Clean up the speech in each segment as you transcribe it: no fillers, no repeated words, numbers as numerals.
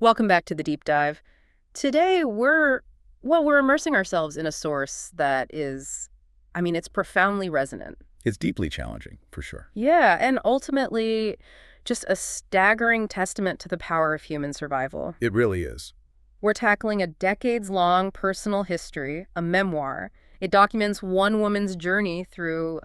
Welcome back to the deep dive. Today we're immersing ourselves in a source that is, it's profoundly resonant. It's deeply challenging, for sure. Yeah, and ultimately just a staggering testament to the power of human survival. It really is. We're tackling a decades-long personal history, a memoir. It documents one woman's journey through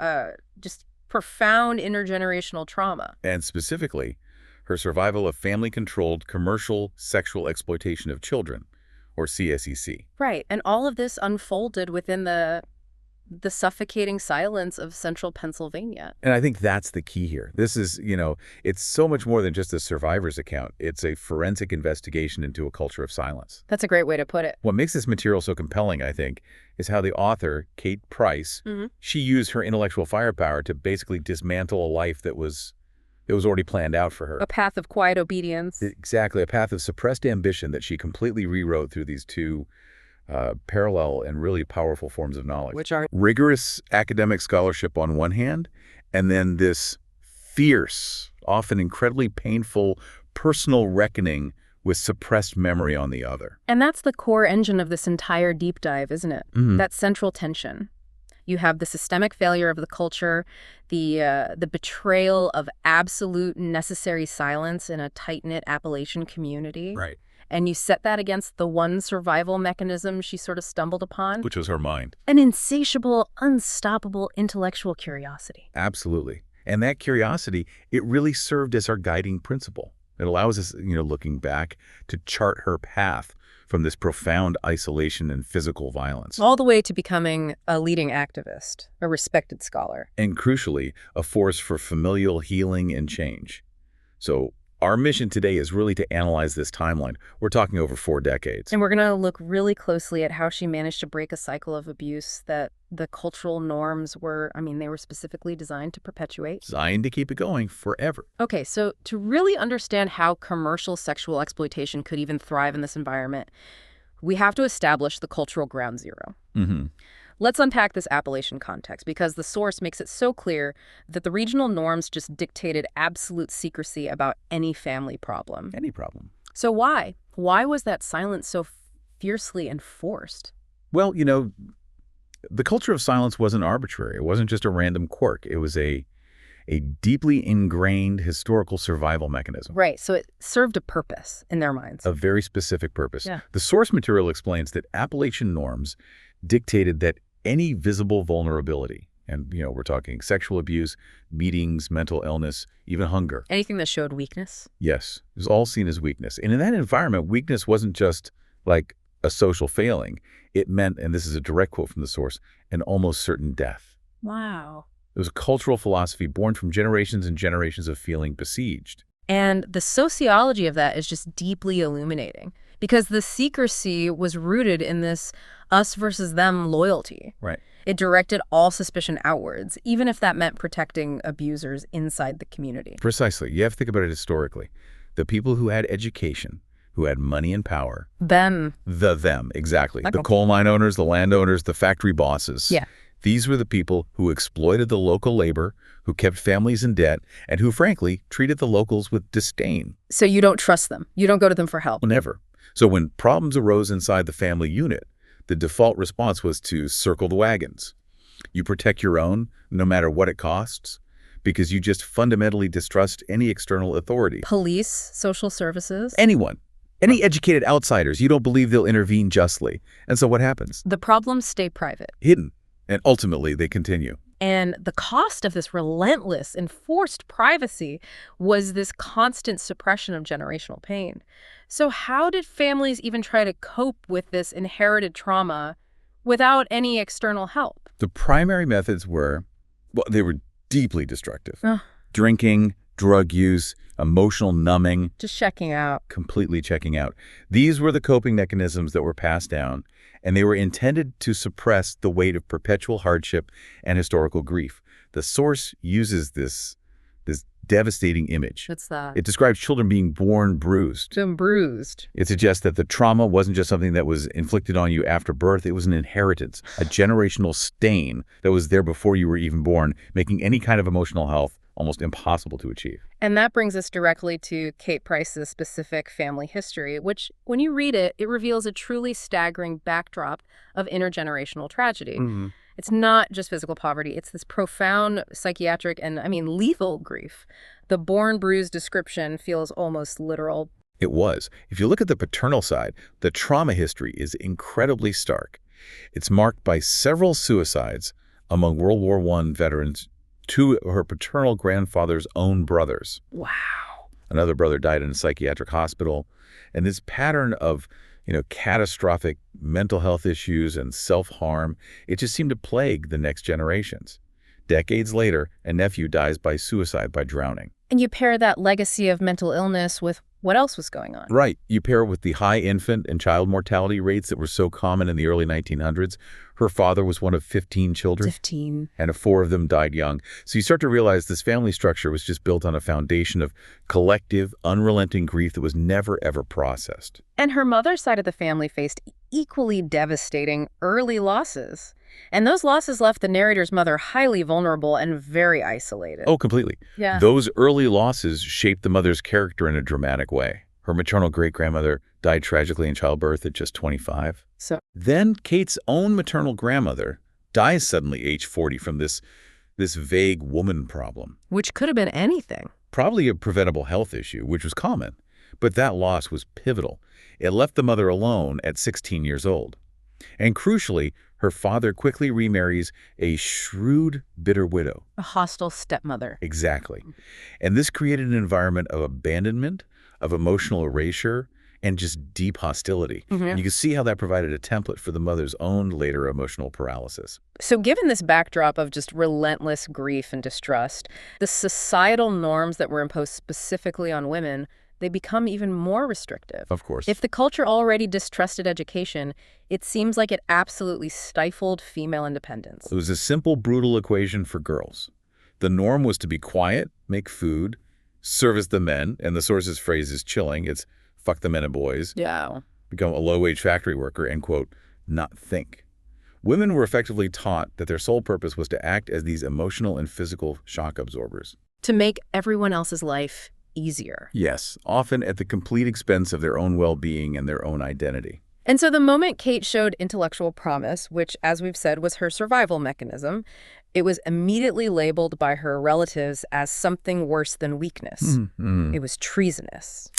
just profound intergenerational trauma. And specifically, her survival of family-controlled commercial sexual exploitation of children, or CSEC. Right, and all of this unfolded within the suffocating silence of central Pennsylvania. And I think that's the key here. This is, it's so much more than just a survivor's account. It's a forensic investigation into a culture of silence. That's a great way to put it. What makes this material so compelling, I think, is how the author, Kate Price, she used her intellectual firepower to basically dismantle a life that was already planned out for her. A path of quiet obedience. Exactly, a path of suppressed ambition that she completely rewrote through these two parallel and really powerful forms of knowledge. Which are? Rigorous academic scholarship on one hand, and then this fierce, often incredibly painful, personal reckoning with suppressed memory on the other. And that's the core engine of this entire deep dive, isn't it? That central tension. You have the systemic failure of the culture, the betrayal of absolute necessary silence in a tight-knit Appalachian community. Right. And you set that against the one survival mechanism she sort of stumbled upon. Which was her mind. An insatiable, unstoppable intellectual curiosity. Absolutely. And that curiosity, it really served as our guiding principle. It allows us, looking back, to chart her path from this profound isolation and physical violence. All the way to becoming a leading activist, a respected scholar. And crucially, a force for familial healing and change. So our mission today is really to analyze this timeline. We're talking over 4 decades. And we're going to look really closely at how she managed to break a cycle of abuse that the cultural norms were, they were specifically designed to perpetuate. Designed to keep it going forever. Okay, so to really understand how commercial sexual exploitation could even thrive in this environment, we have to establish the cultural ground zero. Let's unpack this Appalachian context, because the source makes it so clear that the regional norms just dictated absolute secrecy about any family problem. Any problem. So why? Why was that silence so fiercely enforced? Well, the culture of silence wasn't arbitrary. It wasn't just a random quirk. It was a deeply ingrained historical survival mechanism. Right, so it served a purpose in their minds. A very specific purpose. Yeah. The source material explains that Appalachian norms dictated that any visible vulnerability, and we're talking sexual abuse, beatings, mental illness, even hunger. Anything that showed weakness? Yes, it was all seen as weakness. And in that environment, weakness wasn't just like a social failing. It meant, and this is a direct quote from the source, an almost certain death. Wow. It was a cultural philosophy born from generations and generations of feeling besieged. And the sociology of that is just deeply illuminating, because the secrecy was rooted in this us versus them loyalty. Right. It directed all suspicion outwards, even if that meant protecting abusers inside the community. Precisely. You have to think about it historically. The people who had education, who had money and power. Them. Them, exactly. Okay. The coal mine owners, the landowners, the factory bosses. Yeah. These were the people who exploited the local labor, who kept families in debt, and who, frankly, treated the locals with disdain. So you don't trust them. You don't go to them for help. Never. So when problems arose inside the family unit, the default response was to circle the wagons. You protect your own, no matter what it costs, because you just fundamentally distrust any external authority. Police, social services. Anyone. Any educated outsiders, you don't believe they'll intervene justly. And so what happens? The problems stay private. Hidden. And ultimately, they continue. And the cost of this relentless, enforced privacy was this constant suppression of generational pain. So how did families even try to cope with this inherited trauma without any external help? The primary methods were, they were deeply destructive. Drinking, drug use, emotional numbing. Just checking out. Completely checking out. These were the coping mechanisms that were passed down, and they were intended to suppress the weight of perpetual hardship and historical grief. The source uses this devastating image. What's that? It describes children being born bruised. Been bruised. It suggests that the trauma wasn't just something that was inflicted on you after birth. It was an inheritance, a generational stain that was there before you were even born, making any kind of emotional health almost impossible to achieve. And that brings us directly to Kate Price's specific family history, which, when you read it, it reveals a truly staggering backdrop of intergenerational tragedy. Mm-hmm. It's not just physical poverty. It's this profound psychiatric and, lethal grief. The born bruised description feels almost literal. It was. If you look at the paternal side, the trauma history is incredibly stark. It's marked by several suicides among World War I veterans, two of her paternal grandfather's own brothers. Wow. Another brother died in a psychiatric hospital. And this pattern of, catastrophic mental health issues and self-harm, it just seemed to plague the next generations. Decades later, a nephew dies by suicide by drowning. And you pair that legacy of mental illness with what else was going on? Right. You pair it with the high infant and child mortality rates that were so common in the early 1900s. Her father was one of 15 children. 15. And 4 of them died young. So you start to realize this family structure was just built on a foundation of collective, unrelenting grief that was never, ever processed. And her mother's side of the family faced equally devastating early losses. And those losses left the narrator's mother highly vulnerable and very isolated. Oh, completely. Yeah. Those early losses shaped the mother's character in a dramatic way. Her maternal great-grandmother died tragically in childbirth at just 25. So Then Kate's own maternal grandmother dies suddenly age 40 from this vague woman problem. which could have been anything. Probably a preventable health issue, which was common. But that loss was pivotal. It left the mother alone at 16 years old. And crucially, her father quickly remarries a shrewd, bitter widow. A hostile stepmother. Exactly. And this created an environment of abandonment, of emotional erasure, and just deep hostility. And you can see how that provided a template for the mother's own later emotional paralysis. So given this backdrop of just relentless grief and distrust, the societal norms that were imposed specifically on women, they become even more restrictive. Of course. If the culture already distrusted education, it seems like it absolutely stifled female independence. It was a simple, brutal equation for girls. The norm was to be quiet, make food, service the men, and the source's phrase is chilling. It's fuck the men and boys, Yeah. become a low-wage factory worker, and, quote, not think. Women were effectively taught that their sole purpose was to act as these emotional and physical shock absorbers. To make everyone else's life easier. Yes, often at the complete expense of their own well-being and their own identity. And so the moment Kate showed intellectual promise, which, as we've said, was her survival mechanism, it was immediately labeled by her relatives as something worse than weakness. It was treasonous.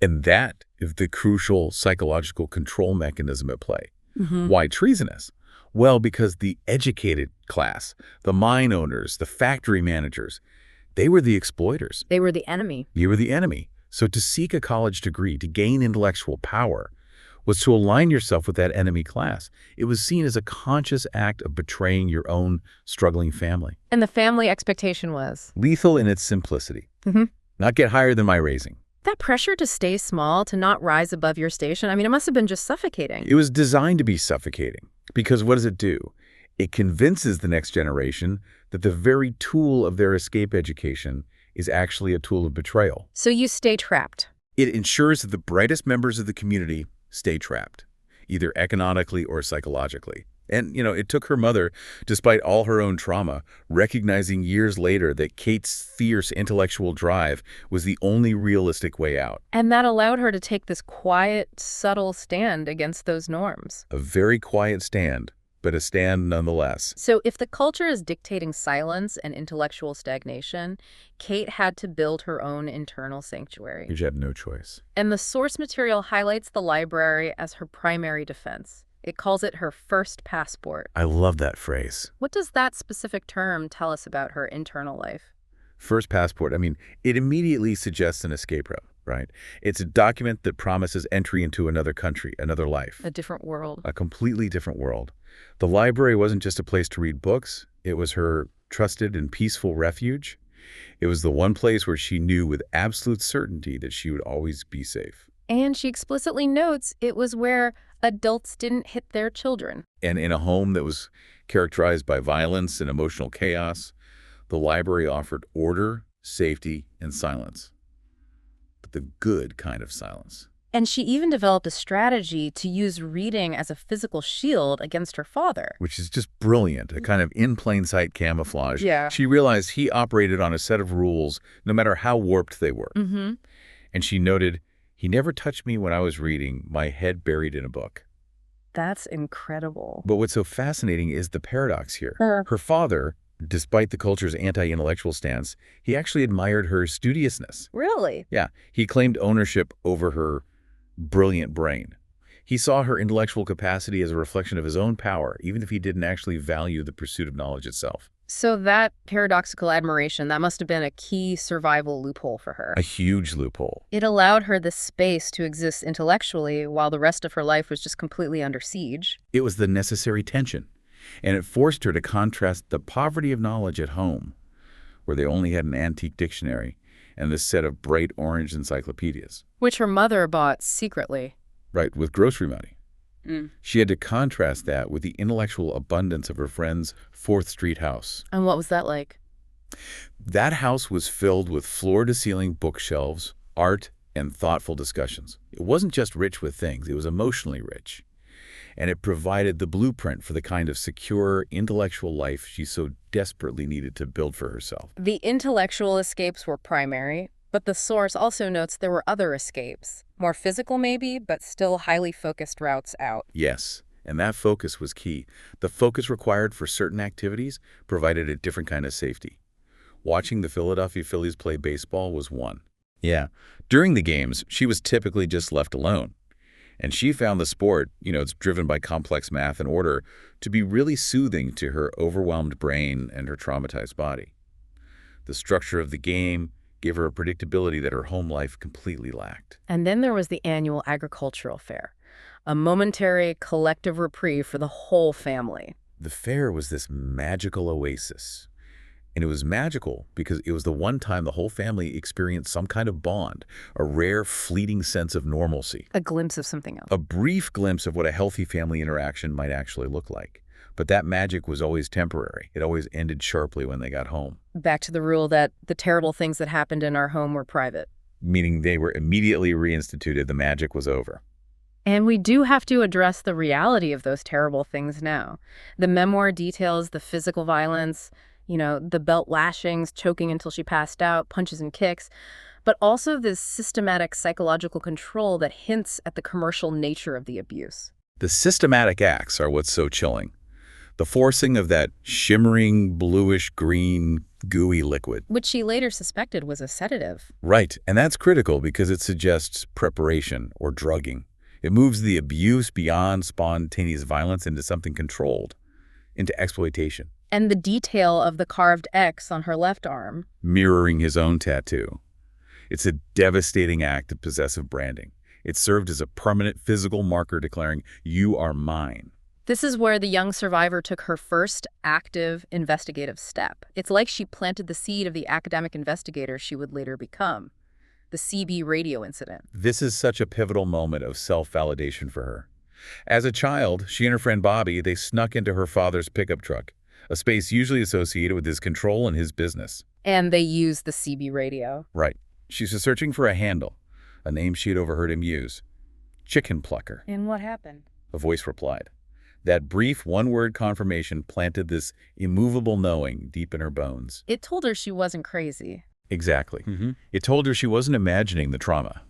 And that is the crucial psychological control mechanism at play. Why treasonous? Well, because the educated class, the mine owners, the factory managers, they were the exploiters. They were the enemy. You were the enemy. So to seek a college degree, to gain intellectual power, was to align yourself with that enemy class. It was seen as a conscious act of betraying your own struggling family. And the family expectation was? Lethal in its simplicity. Not get higher than my raising. That pressure to stay small, to not rise above your station, it must have been just suffocating. It was designed to be suffocating. Because what does it do? It convinces the next generation that the very tool of their escape education is actually a tool of betrayal. So you stay trapped. It ensures that the brightest members of the community stay trapped, either economically or psychologically. And, it took her mother, despite all her own trauma, recognizing years later that Kate's fierce intellectual drive was the only realistic way out. And that allowed her to take this quiet, subtle stand against those norms. A very quiet stand, but a stand nonetheless. So if the culture is dictating silence and intellectual stagnation, Kate had to build her own internal sanctuary. You had no choice. And the source material highlights the library as her primary defense. It calls it her first passport. I love that phrase. What does that specific term tell us about her internal life? First passport, it immediately suggests an escape route, right? It's a document that promises entry into another country, another life. A different world. A completely different world. The library wasn't just a place to read books. It was her trusted and peaceful refuge. It was the one place where she knew with absolute certainty that she would always be safe. And she explicitly notes it was where adults didn't hit their children. And in a home that was characterized by violence and emotional chaos, the library offered order, safety, and silence. But the good kind of silence. And she even developed a strategy to use reading as a physical shield against her father. Which is just brilliant, a kind of in plain sight camouflage. Yeah. She realized he operated on a set of rules, no matter how warped they were. Mm-hmm. And she noted, "He never touched me when I was reading, my head buried in a book." That's incredible. But what's so fascinating is the paradox here. Her father, despite the culture's anti-intellectual stance, he actually admired her studiousness. Really? Yeah, he claimed ownership over her brilliant brain. He saw her intellectual capacity as a reflection of his own power, even if he didn't actually value the pursuit of knowledge itself. So that paradoxical admiration, that must have been a key survival loophole for her. A huge loophole. It allowed her the space to exist intellectually while the rest of her life was just completely under siege. It was the necessary tension, and it forced her to contrast the poverty of knowledge at home, where they only had an antique dictionary and this set of bright orange encyclopedias. Which her mother bought secretly. Right, with grocery money. Mm. She had to contrast that with the intellectual abundance of her friend's 4th Street house. And what was that like? That house was filled with floor-to-ceiling bookshelves, art, and thoughtful discussions. It wasn't just rich with things, it was emotionally rich. And it provided the blueprint for the kind of secure, intellectual life she so desperately needed to build for herself. The intellectual escapes were primary, but the source also notes there were other escapes. More physical maybe, but still highly focused routes out. Yes, and that focus was key. The focus required for certain activities provided a different kind of safety. Watching the Philadelphia Phillies play baseball was one. Yeah, during the games, she was typically just left alone. And she found the sport, it's driven by complex math and order, to be really soothing to her overwhelmed brain and her traumatized body. The structure of the game gave her a predictability that her home life completely lacked. And then there was the annual agricultural fair, a momentary collective reprieve for the whole family. The fair was this magical oasis. And it was magical because it was the one time the whole family experienced some kind of bond, a rare, fleeting sense of normalcy. A glimpse of something else. A brief glimpse of what a healthy family interaction might actually look like. But that magic was always temporary. It always ended sharply when they got home. Back to the rule that the terrible things that happened in our home were private. Meaning they were immediately reinstituted. The magic was over. And we do have to address the reality of those terrible things now. The memoir details the physical violence, the belt lashings, choking until she passed out, punches and kicks, but also this systematic psychological control that hints at the commercial nature of the abuse. The systematic acts are what's so chilling. The forcing of that shimmering, bluish-green, gooey liquid. Which she later suspected was a sedative. Right, and that's critical because it suggests preparation or drugging. It moves the abuse beyond spontaneous violence into something controlled, into exploitation. And the detail of the carved X on her left arm. Mirroring his own tattoo. It's a devastating act of possessive branding. It served as a permanent physical marker declaring, "You are mine." This is where the young survivor took her first active investigative step. It's like she planted the seed of the academic investigator she would later become. The CB radio incident. This is such a pivotal moment of self-validation for her. As a child, she and her friend Bobby, they snuck into her father's pickup truck, a space usually associated with his control and his business. And they used the CB radio. Right. She was searching for a handle, a name she had overheard him use. Chicken plucker. And what happened? A voice replied. That brief one-word confirmation planted this immovable knowing deep in her bones. It told her she wasn't crazy. Exactly. It told her she wasn't imagining the trauma,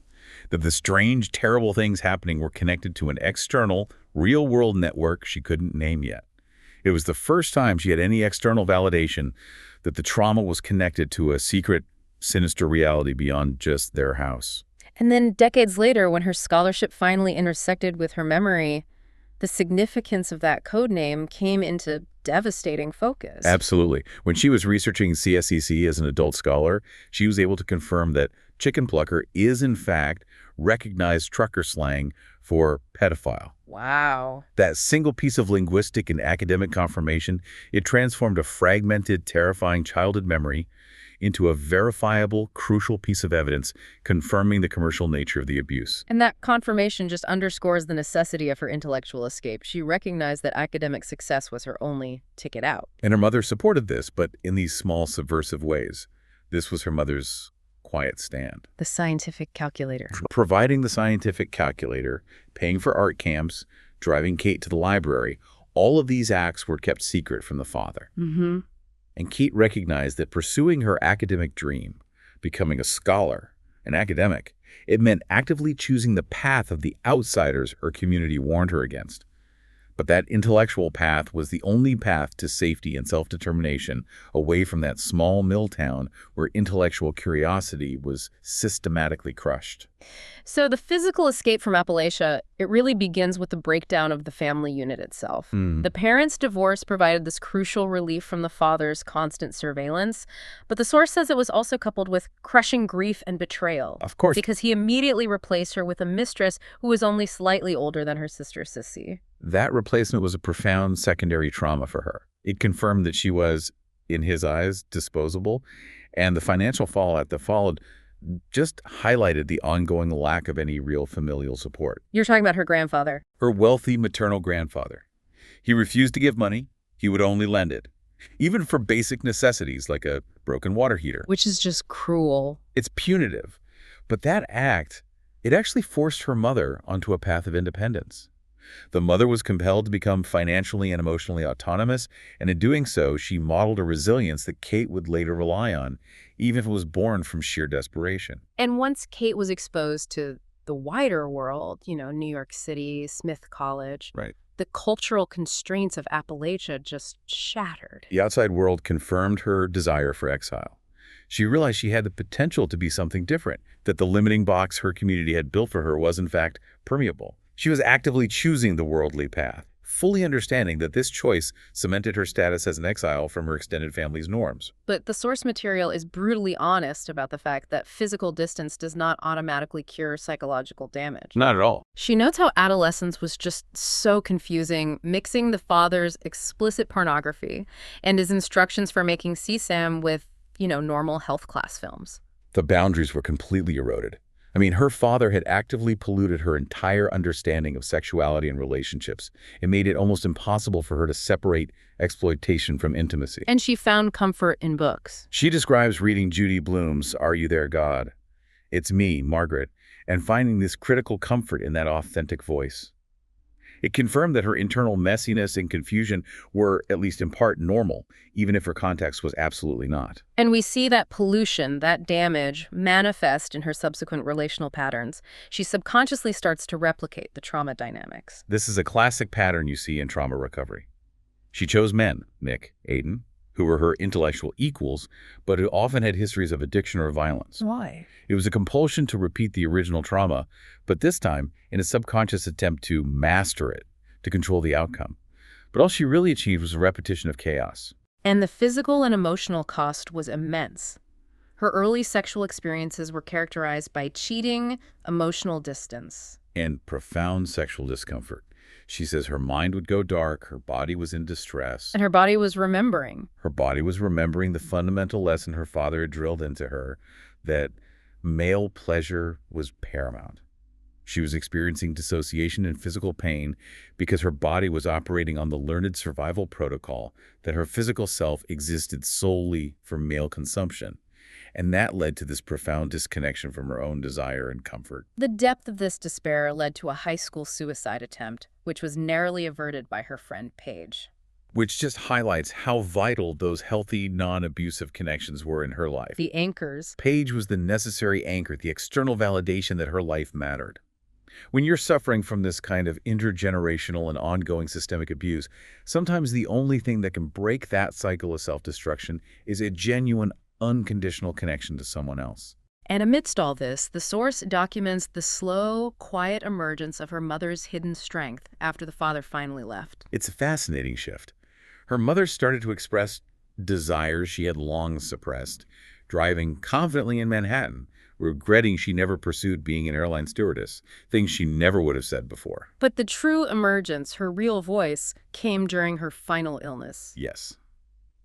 that the strange, terrible things happening were connected to an external, real-world network she couldn't name yet. It was the first time she had any external validation that the trauma was connected to a secret, sinister reality beyond just their house. And then decades later, when her scholarship finally intersected with her memory, the significance of that code name came into devastating focus. Absolutely. When she was researching CSEC as an adult scholar, she was able to confirm that chicken plucker is, in fact, recognized trucker slang for pedophile. Wow. That single piece of linguistic and academic confirmation, it transformed a fragmented, terrifying childhood memory into a verifiable, crucial piece of evidence confirming the commercial nature of the abuse. And that confirmation just underscores the necessity of her intellectual escape. She recognized that academic success was her only ticket out. And her mother supported this, but in these small, subversive ways. This was her mother's quiet stand. The scientific calculator. Providing the scientific calculator, paying for art camps, driving Kate to the library, all of these acts were kept secret from the father. Mm-hmm. And Kate recognized that pursuing her academic dream, becoming a scholar, an academic, it meant actively choosing the path of the outsiders her community warned her against. But that intellectual path was the only path to safety and self-determination away from that small mill town where intellectual curiosity was systematically crushed. So the physical escape from Appalachia, it really begins with the breakdown of the family unit itself. The parents' divorce provided this crucial relief from the father's constant surveillance, but the source says it was also coupled with crushing grief and betrayal. Of course. Because he immediately replaced her with a mistress who was only slightly older than her sister Sissy. That replacement was a profound secondary trauma for her. It confirmed that she was, in his eyes, disposable, and the financial fallout that followed just highlighted the ongoing lack of any real familial support. You're talking about her grandfather. Her wealthy maternal grandfather. He refused to give money. He would only lend it, even for basic necessities like a broken water heater. Which is just cruel. It's punitive. But that act, it actually forced her mother onto a path of independence. The mother was compelled to become financially and emotionally autonomous, and in doing so, she modeled a resilience that Kate would later rely on, even if it was born from sheer desperation. And once Kate was exposed to the wider world, New York City, Smith College, Right. the cultural constraints of Appalachia just shattered. The outside world confirmed her desire for exile. She realized she had the potential to be something different, that the limiting box her community had built for her was, in fact, permeable. She was actively choosing the worldly path, fully understanding that this choice cemented her status as an exile from her extended family's norms. But the source material is brutally honest about the fact that physical distance does not automatically cure psychological damage. Not at all. She notes how adolescence was just so confusing, mixing the father's explicit pornography and his instructions for making CSAM with, normal health class films. The boundaries were completely eroded. Her father had actively polluted her entire understanding of sexuality and relationships. It made it almost impossible for her to separate exploitation from intimacy. And she found comfort in books. She describes reading Judy Blume's Are You There, God? It's Me, Margaret, and finding this critical comfort in that authentic voice. It confirmed that her internal messiness and confusion were, at least in part, normal, even if her context was absolutely not. And we see that pollution, that damage, manifest in her subsequent relational patterns. She subconsciously starts to replicate the trauma dynamics. This is a classic pattern you see in trauma recovery. She chose men, Mick, Aiden, who were her intellectual equals, but who often had histories of addiction or violence. Why? It was a compulsion to repeat the original trauma, but this time in a subconscious attempt to master it, to control the outcome. But all she really achieved was a repetition of chaos. And the physical and emotional cost was immense. Her early sexual experiences were characterized by cheating, emotional distance, and profound sexual discomfort. She says her mind would go dark, her body was in distress. And her body was remembering. Her body was remembering the fundamental lesson her father had drilled into her, that male pleasure was paramount. She was experiencing dissociation and physical pain because her body was operating on the learned survival protocol that her physical self existed solely for male consumption. And that led to this profound disconnection from her own desire and comfort. The depth of this despair led to a high school suicide attempt, which was narrowly averted by her friend Paige. Which just highlights how vital those healthy, non-abusive connections were in her life. The anchors. Paige was the necessary anchor, the external validation that her life mattered. When you're suffering from this kind of intergenerational and ongoing systemic abuse, sometimes the only thing that can break that cycle of self-destruction is a genuine, unconditional connection to someone else. And amidst all this, the source documents the slow, quiet emergence of her mother's hidden strength after the father finally left. It's a fascinating shift. Her mother started to express desires she had long suppressed, driving confidently in Manhattan, regretting she never pursued being an airline stewardess, things she never would have said before. But the true emergence, her real voice, came during her final illness. Yes.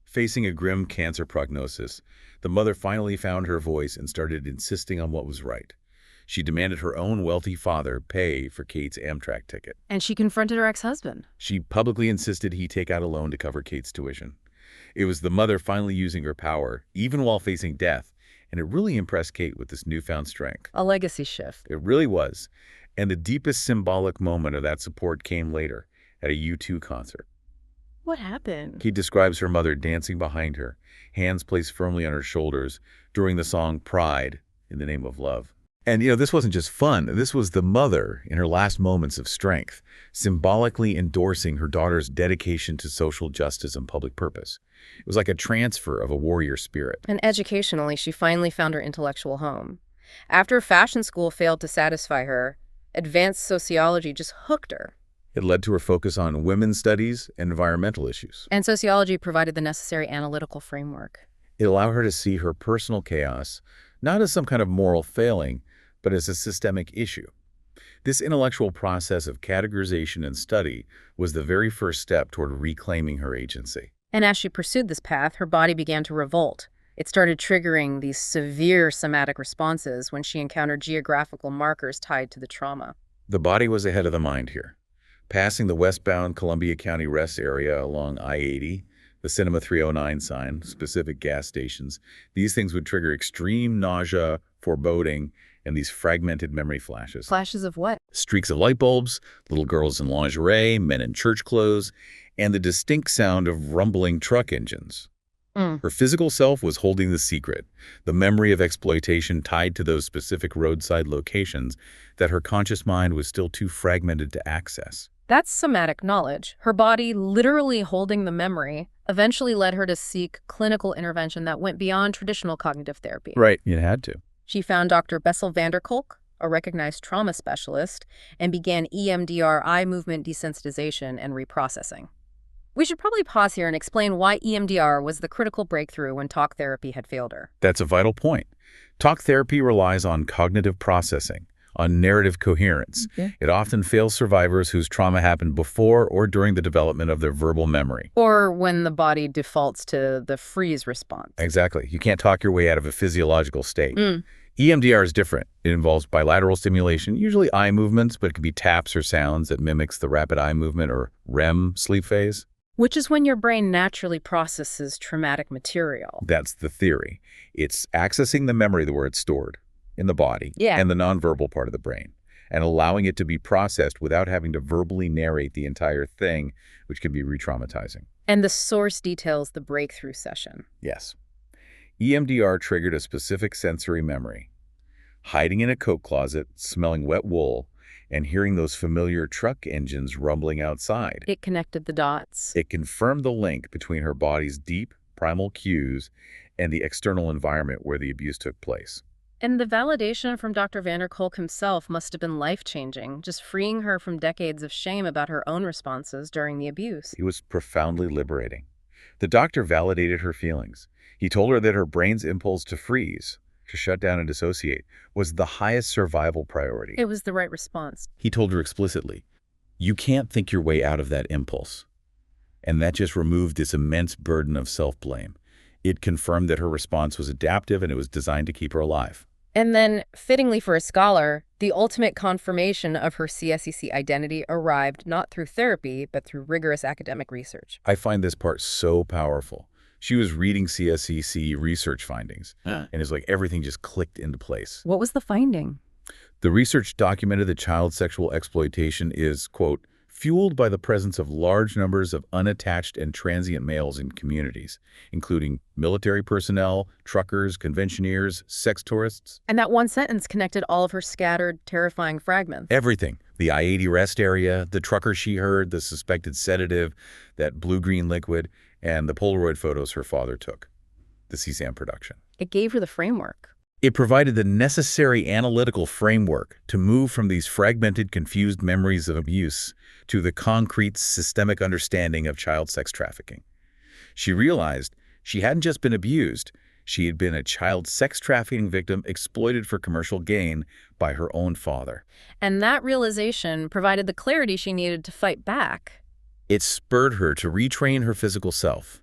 Facing a grim cancer prognosis, the mother finally found her voice and started insisting on what was right. She demanded her own wealthy father pay for Kate's Amtrak ticket. And she confronted her ex-husband. She publicly insisted he take out a loan to cover Kate's tuition. It was the mother finally using her power, even while facing death, And it really impressed Kate with this newfound strength. A legacy shift. It really was. And the deepest symbolic moment of that support came later, at a U2 concert. What happened? Kate describes her mother dancing behind her, hands placed firmly on her shoulders, during the song Pride, in the Name of Love. And, this wasn't just fun. This was the mother in her last moments of strength, symbolically endorsing her daughter's dedication to social justice and public purpose. It was like a transfer of a warrior spirit. And educationally, she finally found her intellectual home. After fashion school failed to satisfy her, advanced sociology just hooked her. It led to her focus on women's studies and environmental issues. And sociology provided the necessary analytical framework. It allowed her to see her personal chaos, not as some kind of moral failing, but as a systemic issue. This intellectual process of categorization and study was the very first step toward reclaiming her agency. And as she pursued this path, her body began to revolt. It started triggering these severe somatic responses when she encountered geographical markers tied to the trauma. The body was ahead of the mind here. Passing the westbound Columbia County rest area along I-80, the Cinema 309 sign, specific gas stations, these things would trigger extreme nausea, foreboding, and these fragmented memory flashes. Flashes of what? Streaks of light bulbs, little girls in lingerie, men in church clothes, and the distinct sound of rumbling truck engines. Her physical self was holding the secret, the memory of exploitation tied to those specific roadside locations that her conscious mind was still too fragmented to access. That's somatic knowledge. Her body literally holding the memory eventually led her to seek clinical intervention that went beyond traditional cognitive therapy. Right, it had to. She found Dr. Bessel van der Kolk, a recognized trauma specialist, and began EMDR, eye movement desensitization, and reprocessing. We should probably pause here and explain why EMDR was the critical breakthrough when talk therapy had failed her. That's a vital point. Talk therapy relies on cognitive processing, on narrative coherence. Okay. It often fails survivors whose trauma happened before or during the development of their verbal memory. Or when the body defaults to the freeze response. Exactly. You can't talk your way out of a physiological state. EMDR is different. It involves bilateral stimulation, usually eye movements, but it could be taps or sounds that mimics the rapid eye movement or REM sleep phase. Which is when your brain naturally processes traumatic material. That's the theory. It's accessing the memory where it's stored, in the body, and the nonverbal part of the brain, and allowing it to be processed without having to verbally narrate the entire thing, which can be re-traumatizing. And the source details the breakthrough session. Yes. EMDR triggered a specific sensory memory. Hiding in a coat closet, smelling wet wool, and hearing those familiar truck engines rumbling outside. It connected the dots. It confirmed the link between her body's deep, primal cues and the external environment where the abuse took place. And the validation from Dr. van der Kolk himself must have been life-changing, just freeing her from decades of shame about her own responses during the abuse. It was profoundly liberating. The doctor validated her feelings. He told her that her brain's impulse to freeze, to shut down and dissociate, was the highest survival priority. It was the right response. He told her explicitly, "You can't think your way out of that impulse." And that just removed this immense burden of self-blame. It confirmed that her response was adaptive and it was designed to keep her alive. And then, fittingly for a scholar, the ultimate confirmation of her CSEC identity arrived not through therapy, but through rigorous academic research. I find this part so powerful. She was reading CSEC research findings, and it's like everything just clicked into place. What was the finding? The research documented that child sexual exploitation is, quote, fueled by the presence of large numbers of unattached and transient males in communities, including military personnel, truckers, conventioneers, sex tourists. And that one sentence connected all of her scattered, terrifying fragments. Everything. The I-80 rest area, the trucker she heard, the suspected sedative, that blue-green liquid, and the Polaroid photos her father took. The CSAM production. It gave her the framework. It provided the necessary analytical framework to move from these fragmented, confused memories of abuse to the concrete, systemic understanding of child sex trafficking. She realized she hadn't just been abused, she had been a child sex trafficking victim exploited for commercial gain by her own father. And that realization provided the clarity she needed to fight back. It spurred her to retrain her physical self.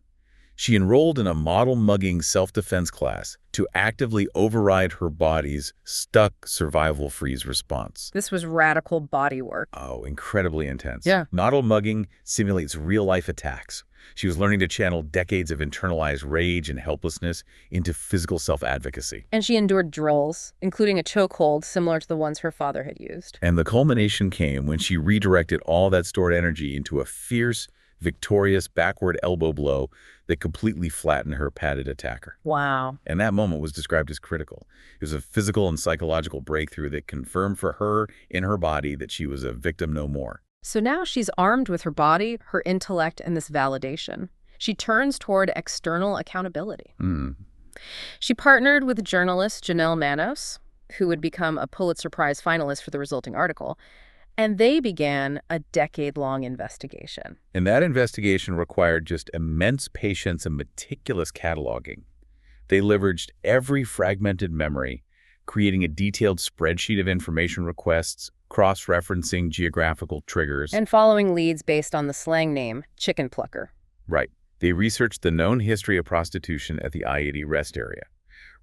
She enrolled in a model mugging self-defense class to actively override her body's stuck survival freeze response. This was radical body work. Oh, incredibly intense. Yeah. Model mugging simulates real-life attacks. She was learning to channel decades of internalized rage and helplessness into physical self-advocacy. And she endured drills, including a chokehold similar to the ones her father had used. And the culmination came when she redirected all that stored energy into a fierce, victorious backward elbow blow that completely flattened her padded attacker. Wow. And that moment was described as critical. It was a physical and psychological breakthrough that confirmed for her in her body that she was a victim no more. So now she's armed with her body, her intellect, and this validation. She turns toward external accountability. She partnered with journalist Janelle Manos, who would become a Pulitzer Prize finalist for the resulting article, and they began a decade-long investigation. And that investigation required just immense patience and meticulous cataloging. They leveraged every fragmented memory, creating a detailed spreadsheet of information requests, cross-referencing geographical triggers. And following leads based on the slang name, chicken plucker. Right. They researched the known history of prostitution at the I-80 rest area,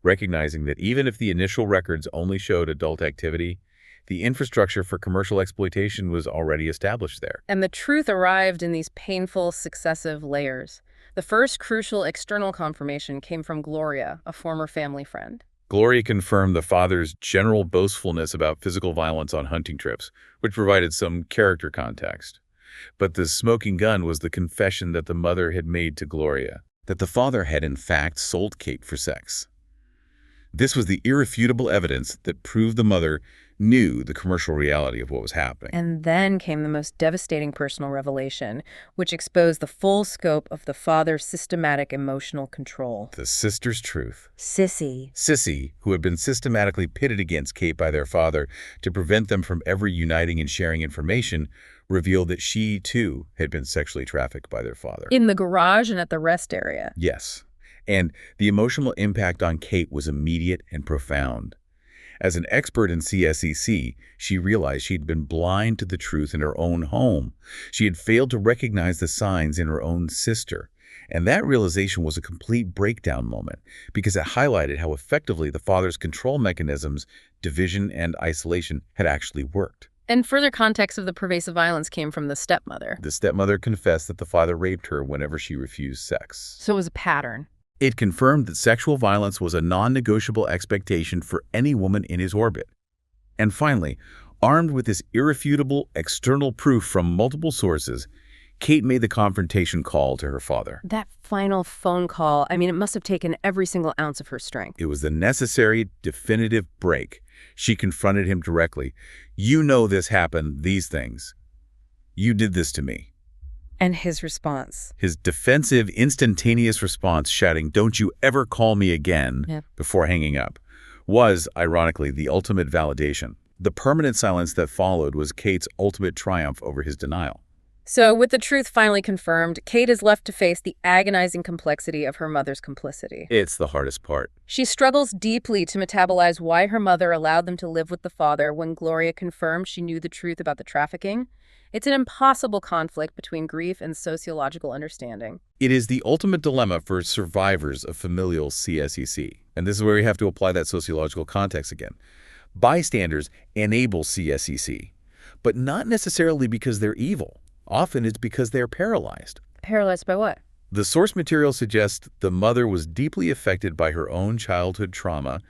recognizing that even if the initial records only showed adult activity, the infrastructure for commercial exploitation was already established there. And the truth arrived in these painful, successive layers. The first crucial external confirmation came from Gloria, a former family friend. Gloria confirmed the father's general boastfulness about physical violence on hunting trips, which provided some character context. But the smoking gun was the confession that the mother had made to Gloria, that the father had in fact sold Kate for sex. This was the irrefutable evidence that proved the mother knew the commercial reality of what was happening. And then came the most devastating personal revelation, which exposed the full scope of the father's systematic emotional control. The sister's truth. Sissy, who had been systematically pitted against Kate by their father to prevent them from ever uniting and sharing information, revealed that she, too, had been sexually trafficked by their father. in the garage and at the rest area. Yes. And the emotional impact on Kate was immediate and profound. As an expert in CSEC, she realized she'd been blind to the truth in her own home. She had failed to recognize the signs in her own sister. And that realization was a complete breakdown moment because it highlighted how effectively the father's control mechanisms, division and isolation, had actually worked. And further context of the pervasive violence came from the stepmother. The stepmother confessed that the father raped her whenever she refused sex. So it was a pattern. It confirmed that sexual violence was a non-negotiable expectation for any woman in his orbit. And finally, armed with this irrefutable external proof from multiple sources, Kate made the confrontation call to her father. That final phone call, it must have taken every single ounce of her strength. It was the necessary, definitive break. She confronted him directly. You know this happened, these things. You did this to me. And his response? His defensive, instantaneous response, shouting, "Don't you ever call me again," before hanging up, was, ironically, the ultimate validation. The permanent silence that followed was Kate's ultimate triumph over his denial. So, with the truth finally confirmed, Kate is left to face the agonizing complexity of her mother's complicity. It's the hardest part. She struggles deeply to metabolize why her mother allowed them to live with the father when Gloria confirmed she knew the truth about the trafficking. It's an impossible conflict between grief and sociological understanding. It is the ultimate dilemma for survivors of familial CSEC. And this is where we have to apply that sociological context again. Bystanders enable CSEC, but not necessarily because they're evil. Often it's because they're paralyzed. Paralyzed by what? The source material suggests the mother was deeply affected by her own childhood trauma,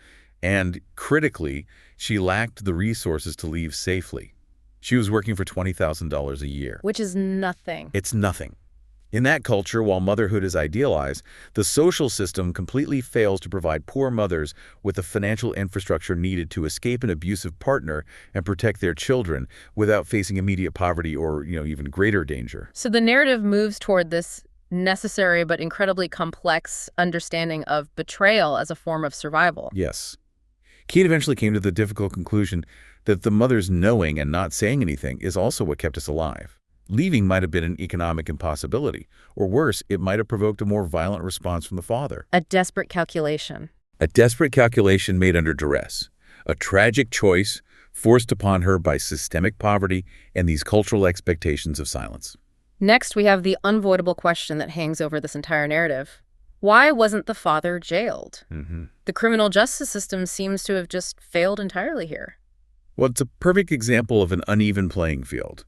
and critically, she lacked the resources to leave safely. She was working for $20,000 a year. Which is nothing. It's nothing. In that culture, while motherhood is idealized, the social system completely fails to provide poor mothers with the financial infrastructure needed to escape an abusive partner and protect their children without facing immediate poverty or, even greater danger. So the narrative moves toward this necessary but incredibly complex understanding of betrayal as a form of survival. Yes. Kate eventually came to the difficult conclusion that the mother's knowing and not saying anything is also what kept us alive. Leaving might have been an economic impossibility, or worse, it might have provoked a more violent response from the father. A desperate calculation. A desperate calculation made under duress. A tragic choice forced upon her by systemic poverty and these cultural expectations of silence. Next, we have the unavoidable question that hangs over this entire narrative. Why wasn't the father jailed? The criminal justice system seems to have just failed entirely here. Well, it's a perfect example of an uneven playing field.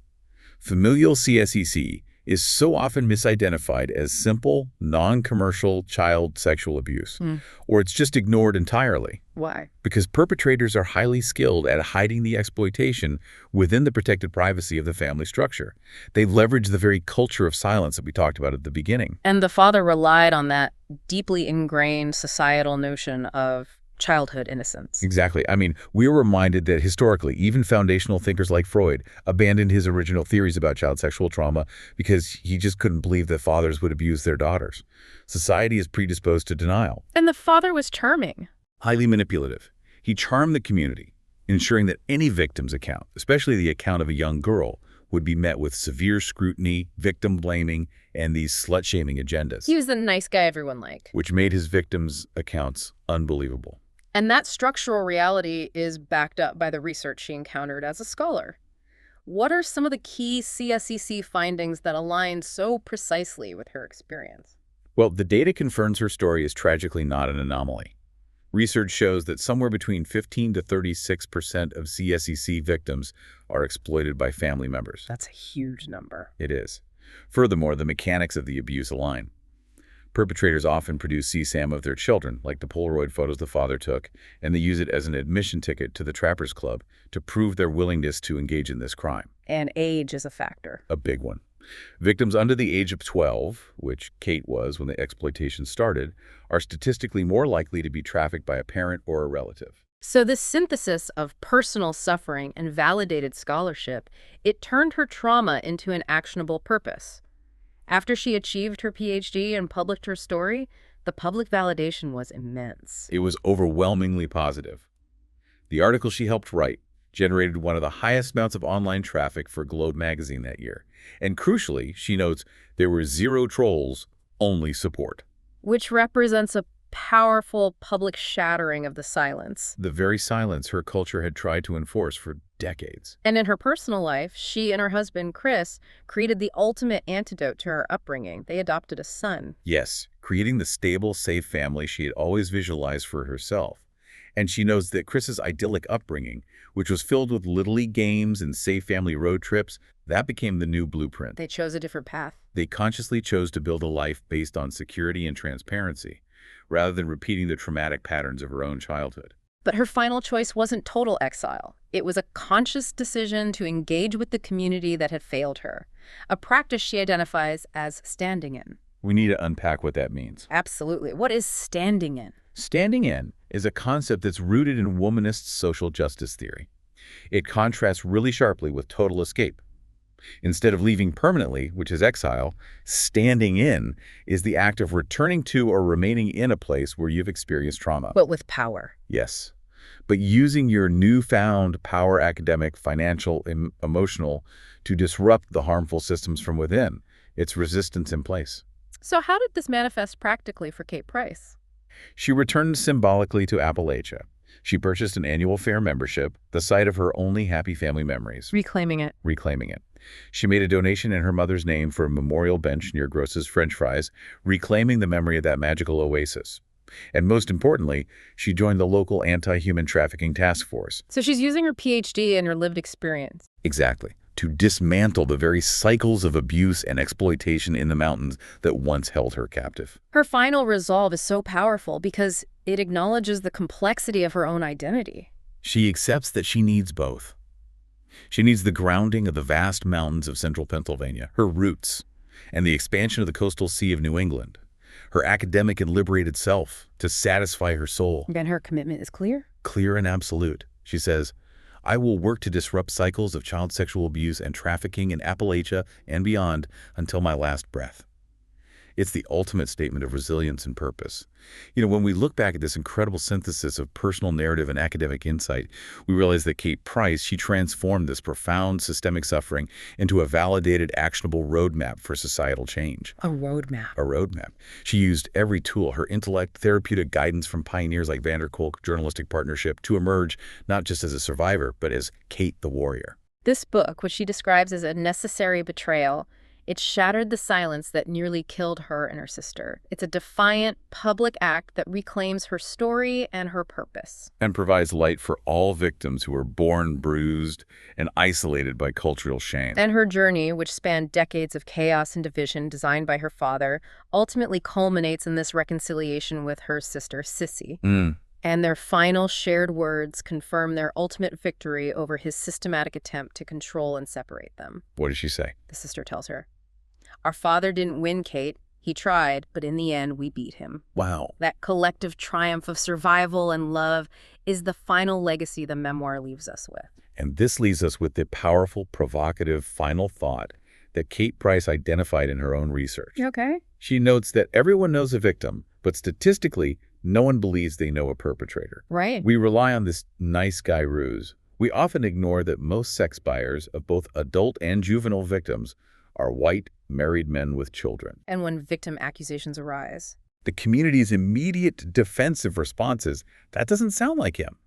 Familial CSEC is so often misidentified as simple, non-commercial child sexual abuse, or it's just ignored entirely. Why? Because perpetrators are highly skilled at hiding the exploitation within the protected privacy of the family structure. They leverage the very culture of silence that we talked about at the beginning. And the father relied on that deeply ingrained societal notion of childhood innocence. Exactly. I mean, we were reminded that historically, even foundational thinkers like Freud abandoned his original theories about child sexual trauma because he just couldn't believe that fathers would abuse their daughters. Society is predisposed to denial. And the father was charming. Highly manipulative. He charmed the community, ensuring that any victim's account, especially the account of a young girl, would be met with severe scrutiny, victim blaming, and these slut-shaming agendas. He was the nice guy everyone liked. Which made his victims' accounts unbelievable. And that structural reality is backed up by the research she encountered as a scholar. What are some of the key CSEC findings that align so precisely with her experience? Well, the data confirms her story is tragically not an anomaly. Research shows that somewhere between 15 to 36% of CSEC victims are exploited by family members. That's a huge number. It is. Furthermore, the mechanics of the abuse align. Perpetrators often produce CSAM of their children, like the Polaroid photos the father took, and they use it as an admission ticket to the Trappers Club to prove their willingness to engage in this crime. And age is a factor. A big one. Victims under the age of 12, which Kate was when the exploitation started, are statistically more likely to be trafficked by a parent or a relative. So this synthesis of personal suffering and validated scholarship, it turned her trauma into an actionable purpose. After she achieved her PhD and published her story, the public validation was immense. It was overwhelmingly positive. The article she helped write generated one of the highest amounts of online traffic for Globe magazine that year. And crucially, she notes, there were 0 trolls, only support. Which represents a powerful public shattering of the silence. The very silence her culture had tried to enforce for decades. And in her personal life, she and her husband, Chris, created the ultimate antidote to her upbringing. They adopted a son. Yes, creating the stable, safe family she had always visualized for herself. And she knows that Chris's idyllic upbringing, which was filled with Little League games and safe family road trips, that became the new blueprint. They chose a different path. They consciously chose to build a life based on security and transparency, rather than repeating the traumatic patterns of her own childhood. But her final choice wasn't total exile. It was a conscious decision to engage with the community that had failed her, a practice she identifies as standing in. We need to unpack what that means. Absolutely. What is standing in? Standing in is a concept that's rooted in womanist social justice theory. It contrasts really sharply with total escape. Instead of leaving permanently, which is exile, standing in is the act of returning to or remaining in a place where you've experienced trauma. But with power. Yes. But using your newfound power, academic, financial, emotional, to disrupt the harmful systems from within. It's resistance in place. So how did this manifest practically for Kate Price? She returned symbolically to Appalachia. She purchased an annual fair membership, the site of her only happy family memories. Reclaiming it. Reclaiming it. She made a donation in her mother's name for a memorial bench near Gross's French Fries, reclaiming the memory of that magical oasis. And most importantly, she joined the local anti-human trafficking task force. So she's using her PhD and her lived experience. Exactly. To dismantle the very cycles of abuse and exploitation in the mountains that once held her captive. Her final resolve is so powerful because it acknowledges the complexity of her own identity. She accepts that she needs both. She needs the grounding of the vast mountains of central Pennsylvania, her roots, and the expansion of the coastal sea of New England, her academic and liberated self, to satisfy her soul. And her commitment is clear? Clear and absolute. She says, I will work to disrupt cycles of child sexual abuse and trafficking in Appalachia and beyond until my last breath. It's the ultimate statement of resilience and purpose. You know, when we look back at this incredible synthesis of personal narrative and academic insight, we realize that Kate Price, she transformed this profound systemic suffering into a validated, actionable roadmap for societal change. A roadmap. A roadmap. She used every tool, her intellect, therapeutic guidance from pioneers like Vander Kolk, journalistic partnership, to emerge not just as a survivor, but as Kate the warrior. This book, which she describes as a necessary betrayal, It shattered the silence that nearly killed her and her sister. It's a defiant, public act that reclaims her story and her purpose. And provides light for all victims who were born bruised and isolated by cultural shame. And her journey, which spanned decades of chaos and division designed by her father, ultimately culminates in this reconciliation with her sister, Sissy. And their final shared words confirm their ultimate victory over his systematic attempt to control and separate them. What does she say? The sister tells her, "Our father didn't win, Kate. He tried, but in the end, we beat him." Wow. That collective triumph of survival and love is the final legacy the memoir leaves us with. And this leaves us with the powerful, provocative final thought that Kate Price identified in her own research. Okay. She notes that everyone knows a victim, but statistically, no one believes they know a perpetrator. Right. We rely on this nice guy ruse. We often ignore that most sex buyers of both adult and juvenile victims are white, married men with children. And when victim accusations arise, The community's immediate defensive responses, that doesn't sound like him.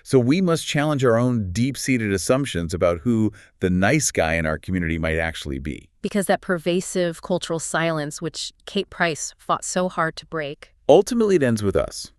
So we must challenge our own deep-seated assumptions about who the nice guy in our community might actually be. because that pervasive cultural silence, which Kate Price fought so hard to break. Ultimately, it ends with us.